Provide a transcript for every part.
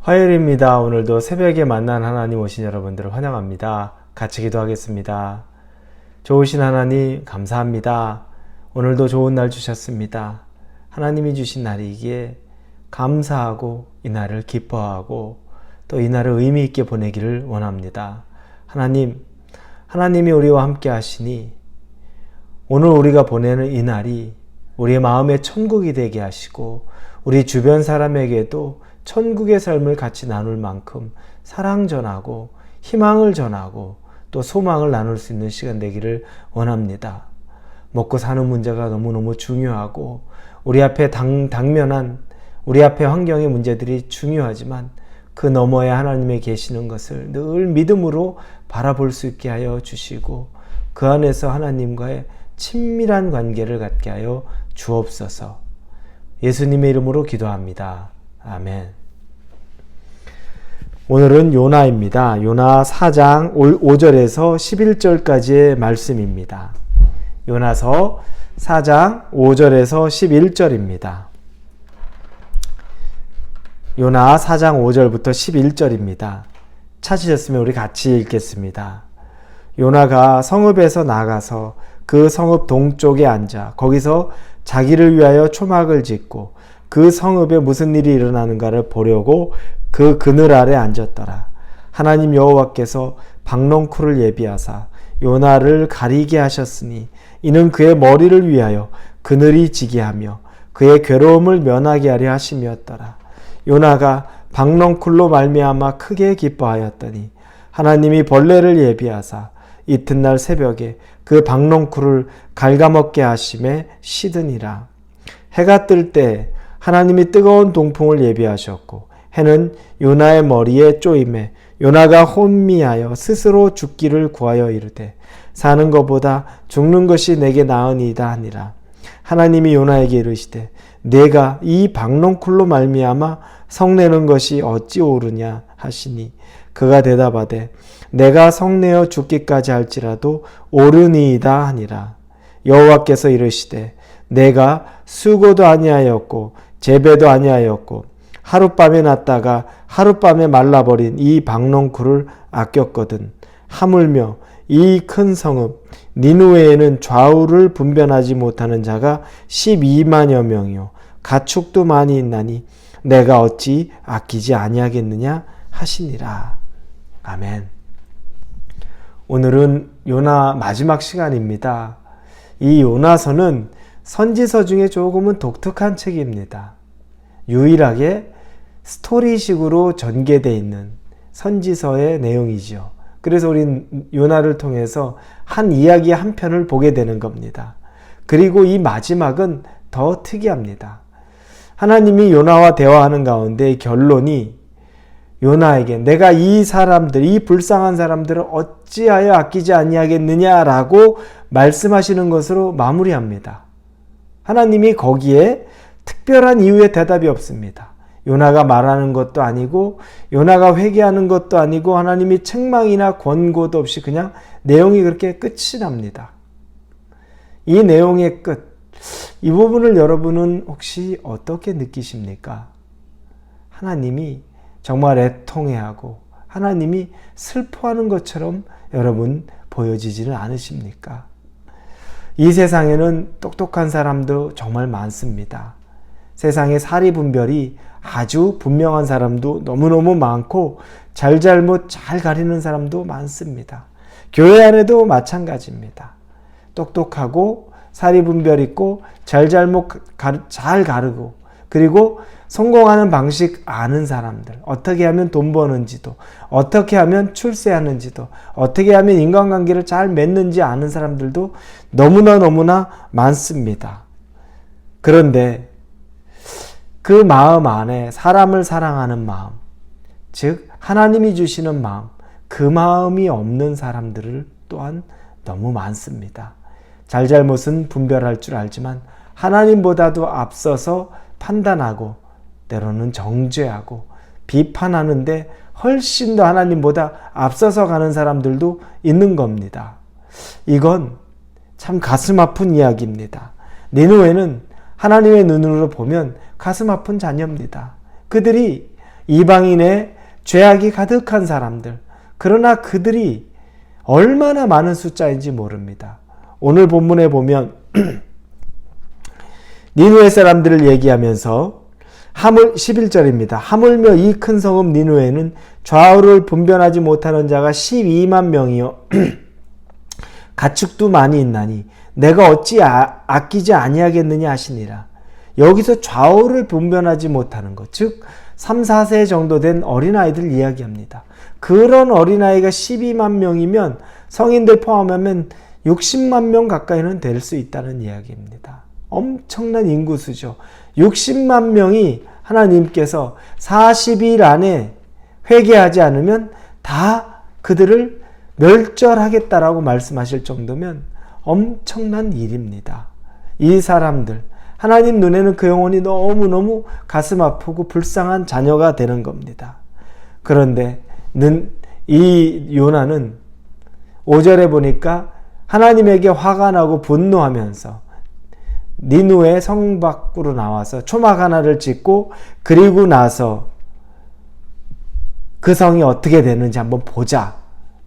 화요일입니다. 오늘도 새벽에 만난 하나님 오신 여러분들을 환영합니다. 같이 기도하겠습니다. 좋으신 하나님 감사합니다. 오늘도 좋은 날 주셨습니다. 하나님이 주신 날이기에 감사하고 이 날을 기뻐하고 또 이 날을 의미 있게 보내기를 원합니다. 하나님이 우리와 함께 하시니 오늘 우리가 보내는 이 날이 우리의 마음의 천국이 되게 하시고 우리 주변 사람에게도 천국의 삶을 같이 나눌 만큼 사랑 전하고 희망을 전하고 또 소망을 나눌 수 있는 시간 되기를 원합니다. 먹고 사는 문제가 너무너무 중요하고 우리 앞에 당면한 우리 앞에 환경의 문제들이 중요하지만 그 너머에 하나님이 계시는 것을 늘 믿음으로 바라볼 수 있게 하여 주시고 그 안에서 하나님과의 친밀한 관계를 갖게 하여 주옵소서. 예수님의 이름으로 기도합니다. 아멘. 오늘은 요나입니다. 요나 4장 5절에서 11절까지의 말씀입니다. 요나서 4장 5절에서 11절입니다. 요나 4장 5절부터 11절입니다. 찾으셨으면 우리 같이 읽겠습니다. 요나가 성읍에서 나가서 그 성읍 동쪽에 앉아 거기서 자기를 위하여 초막을 짓고 그 성읍에 무슨 일이 일어나는가를 보려고 그 그늘 아래 앉았더라. 하나님 여호와께서 박넝쿨을 예비하사 요나를 가리게 하셨으니 이는 그의 머리를 위하여 그늘이 지게 하며 그의 괴로움을 면하게 하려 하심이었더라. 요나가 박넝쿨로 말미암아 크게 기뻐하였더니 하나님이 벌레를 예비하사 이튿날 새벽에 그 박넝쿨을 갉아먹게 하심에 시드니라. 해가 뜰 때 하나님이 뜨거운 동풍을 예비하셨고 해는 요나의 머리에 쪼임에 요나가 혼미하여 스스로 죽기를 구하여 이르되 사는 것보다 죽는 것이 내게 나으니이다 하니라. 하나님이 요나에게 이르시되 내가 이 박넝쿨로 말미암아 성내는 것이 어찌 옳으냐 하시니 그가 대답하되 내가 성내어 죽기까지 할지라도 옳으니이다 하니라. 여호와께서 이르시되 내가 수고도 아니하였고 재배도 아니하였고 하룻밤에 났다가 하룻밤에 말라버린 이 박넝쿨을 아꼈거든. 하물며 이 큰 성읍 니느웨에는 좌우를 분별하지 못하는 자가 12만여 명이요 가축도 많이 있나니 내가 어찌 아끼지 아니하겠느냐 하시니라. 아멘. 오늘은 요나 마지막 시간입니다. 이 요나서는 선지서 중에 조금은 독특한 책입니다. 유일하게 스토리식으로 전개되어 있는 선지서의 내용이죠. 그래서 우린 요나를 통해서 한 이야기 한 편을 보게 되는 겁니다. 그리고 이 마지막은 더 특이합니다. 하나님이 요나와 대화하는 가운데 결론이 요나에게 내가 이 사람들, 이 불쌍한 사람들을 어찌하여 아끼지 아니하겠느냐라고 말씀하시는 것으로 마무리합니다. 하나님이 거기에 특별한 이유의 대답이 없습니다. 요나가 말하는 것도 아니고 요나가 회개하는 것도 아니고 하나님이 책망이나 권고도 없이 그냥 내용이 그렇게 끝이 납니다. 이 내용의 끝, 이 부분을 여러분은 혹시 어떻게 느끼십니까? 하나님이 정말 애통해하고 하나님이 슬퍼하는 것처럼 여러분 보여지지는 않으십니까? 이 세상에는 똑똑한 사람도 정말 많습니다. 세상에 사리분별이 아주 분명한 사람도 너무너무 많고 잘잘못 잘 가리는 사람도 많습니다. 교회 안에도 마찬가지입니다. 똑똑하고 사리분별 있고 잘잘못 잘 가르고 그리고 성공하는 방식 아는 사람들, 어떻게 하면 돈 버는지도, 어떻게 하면 출세하는지도, 어떻게 하면 인간관계를 잘 맺는지 아는 사람들도 너무나 많습니다. 그런데 그 마음 안에 사람을 사랑하는 마음, 즉 하나님이 주시는 마음, 그 마음이 없는 사람들을 또한 너무 많습니다. 잘잘못은 분별할 줄 알지만 하나님보다도 앞서서 판단하고 때로는 정죄하고 비판하는데 훨씬 더 하나님보다 앞서서 가는 사람들도 있는 겁니다. 이건 참 가슴 아픈 이야기입니다. 니느웨는 하나님의 눈으로 보면 가슴 아픈 자녀입니다. 그들이 이방인의 죄악이 가득한 사람들. 그러나 그들이 얼마나 많은 숫자인지 모릅니다. 오늘 본문에 보면 니누에 사람들을 얘기하면서 11절입니다. 하물며 이 큰 성읍 니누에는 좌우를 분별하지 못하는 자가 12만 명이요 가축도 많이 있나니 내가 어찌 아끼지 아니하겠느냐 하시니라. 여기서 좌우를 분별하지 못하는 것, 즉 3, 4세 정도 된 어린아이들 이야기합니다. 그런 어린아이가 12만 명이면 성인들 포함하면 60만 명 가까이는 될 수 있다는 이야기입니다. 엄청난 인구수죠. 60만 명이 하나님께서 40일 안에 회개하지 않으면 다 그들을 멸절하겠다라고 말씀하실 정도면 엄청난 일입니다. 이 사람들, 하나님 눈에는 그 영혼이 너무너무 가슴 아프고 불쌍한 자녀가 되는 겁니다. 그런데 이 요나는 5절에 보니까 하나님에게 화가 나고 분노하면서 니누의 성 밖으로 나와서 초막 하나를 짓고 그리고 나서 그 성이 어떻게 되는지 한번 보자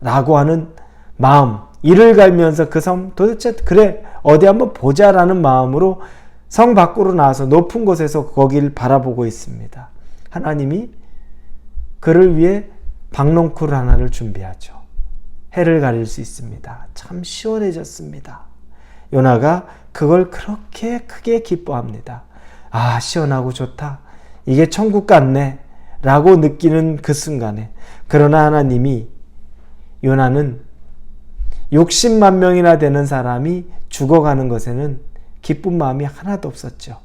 라고 하는 마음, 이를 갈면서 그 성 도대체 그래 어디 한번 보자라는 마음으로 성 밖으로 나와서 높은 곳에서 거기를 바라보고 있습니다. 하나님이 그를 위해 박농쿨 하나를 준비하죠. 해를 가릴 수 있습니다. 참 시원해졌습니다. 요나가 그걸 그렇게 크게 기뻐합니다. 아, 시원하고 좋다. 이게 천국 같네. 라고 느끼는 그 순간에. 그러나 하나님이 요나는 60만 명이나 되는 사람이 죽어가는 것에는 기쁜 마음이 하나도 없었죠.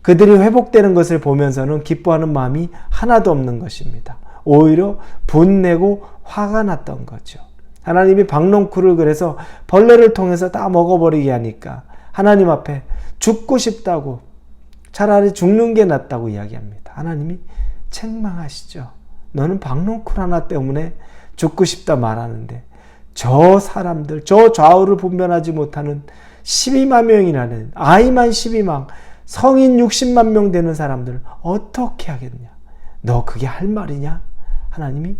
그들이 회복되는 것을 보면서는 기뻐하는 마음이 하나도 없는 것입니다. 오히려 분내고 화가 났던 거죠. 하나님이 박농쿨을 그래서 벌레를 통해서 다 먹어버리게 하니까 하나님 앞에 죽고 싶다고, 차라리 죽는 게 낫다고 이야기합니다. 하나님이 책망하시죠. 너는 박농쿨 하나 때문에 죽고 싶다 말하는데 저 사람들, 저 좌우를 분별하지 못하는 12만 명이라는 아이만 12만, 성인 60만 명 되는 사람들 어떻게 하겠냐? 너 그게 할 말이냐? 하나님이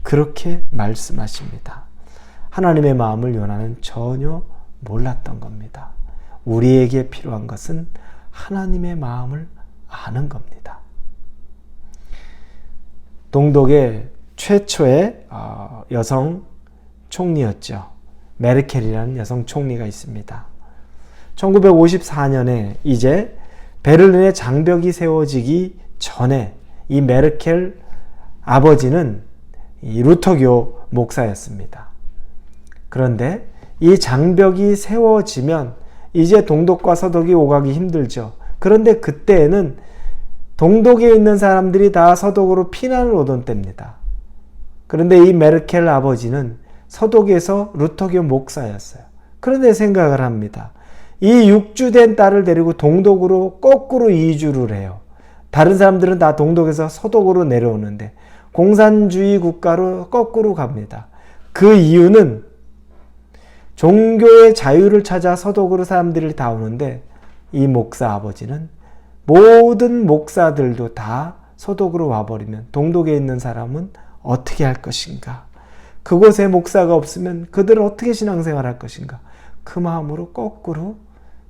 그렇게 말씀하십니다. 하나님의 마음을 요나는 전혀 몰랐던 겁니다. 우리에게 필요한 것은 하나님의 마음을 아는 겁니다. 동독의 최초의 여성 총리였죠. 메르켈이라는 여성 총리가 있습니다. 1954년에 이제 베를린의 장벽이 세워지기 전에 이 메르켈 아버지는 이 루터교 목사였습니다. 그런데 이 장벽이 세워지면 이제 동독과 서독이 오가기 힘들죠. 그런데 그때에는 동독에 있는 사람들이 다 서독으로 피난을 오던 때입니다. 그런데 이 메르켈 아버지는 서독에서 루터교 목사였어요. 그런데 생각을 합니다. 이 육주된 딸을 데리고 동독으로 거꾸로 이주를 해요. 다른 사람들은 다 동독에서 서독으로 내려오는데 공산주의 국가로 거꾸로 갑니다. 그 이유는 종교의 자유를 찾아 서독으로 사람들이 다 오는데 이 목사 아버지는 모든 목사들도 다 서독으로 와버리면 동독에 있는 사람은 어떻게 할 것인가? 그곳에 목사가 없으면 그들은 어떻게 신앙생활 할 것인가? 그 마음으로 거꾸로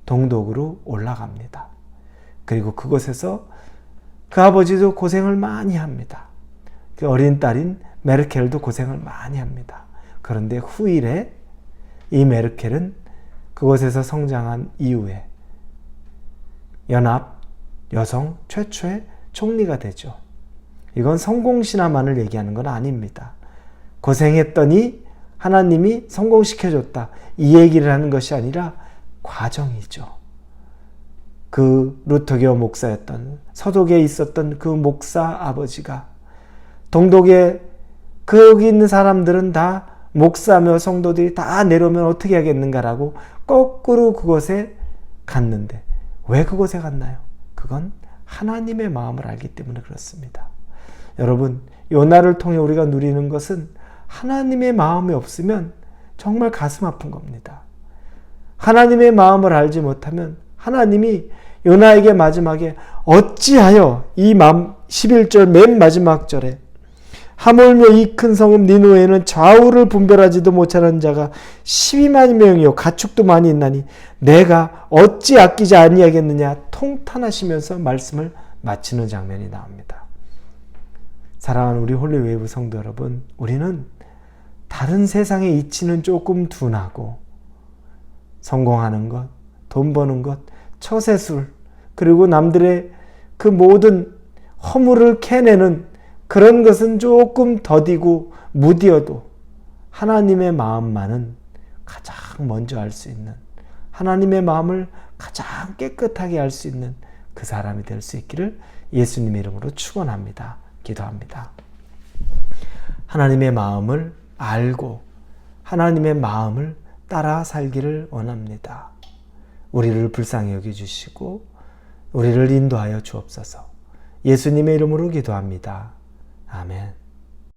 동독으로 올라갑니다. 그리고 그곳에서 그 아버지도 고생을 많이 합니다. 그 어린 딸인 메르켈도 고생을 많이 합니다. 그런데 후일에 이 메르켈은 그곳에서 성장한 이후에 연합 여성 최초의 총리가 되죠. 이건 성공신화만을 얘기하는 건 아닙니다. 고생했더니 하나님이 성공시켜줬다. 이 얘기를 하는 것이 아니라 과정이죠. 그 루터교 목사였던 서독에 있었던 그 목사 아버지가 동독에 거기 있는 사람들은 다 목사며 성도들이 다 내려오면 어떻게 하겠는가라고 거꾸로 그곳에 갔는데 왜 그곳에 갔나요? 그건 하나님의 마음을 알기 때문에 그렇습니다. 여러분, 요나를 통해 우리가 누리는 것은 하나님의 마음이 없으면 정말 가슴 아픈 겁니다. 하나님의 마음을 알지 못하면 하나님이 요나에게 마지막에 어찌하여 이 11절 맨 마지막 절에 하물며 이 큰 성읍 니느웨에는 좌우를 분별하지도 못하는 자가 12만 명이요 가축도 많이 있나니 내가 어찌 아끼지 아니하겠느냐 통탄하시면서 말씀을 마치는 장면이 나옵니다. 사랑하는 우리 홀리웨이브 성도 여러분, 우리는 다른 세상의 이치는 조금 둔하고 성공하는 것, 돈 버는 것, 처세술, 그리고 남들의 그 모든 허물을 캐내는 그런 것은 조금 더디고 무디어도 하나님의 마음만은 가장 먼저 알 수 있는, 하나님의 마음을 가장 깨끗하게 알 수 있는 그 사람이 될 수 있기를 예수님의 이름으로 축원합니다. 기도합니다. 하나님의 마음을 알고 하나님의 마음을 따라 살기를 원합니다. 우리를 불쌍히 여겨주시고 우리를 인도하여 주옵소서. 예수님의 이름으로 기도합니다. 아멘.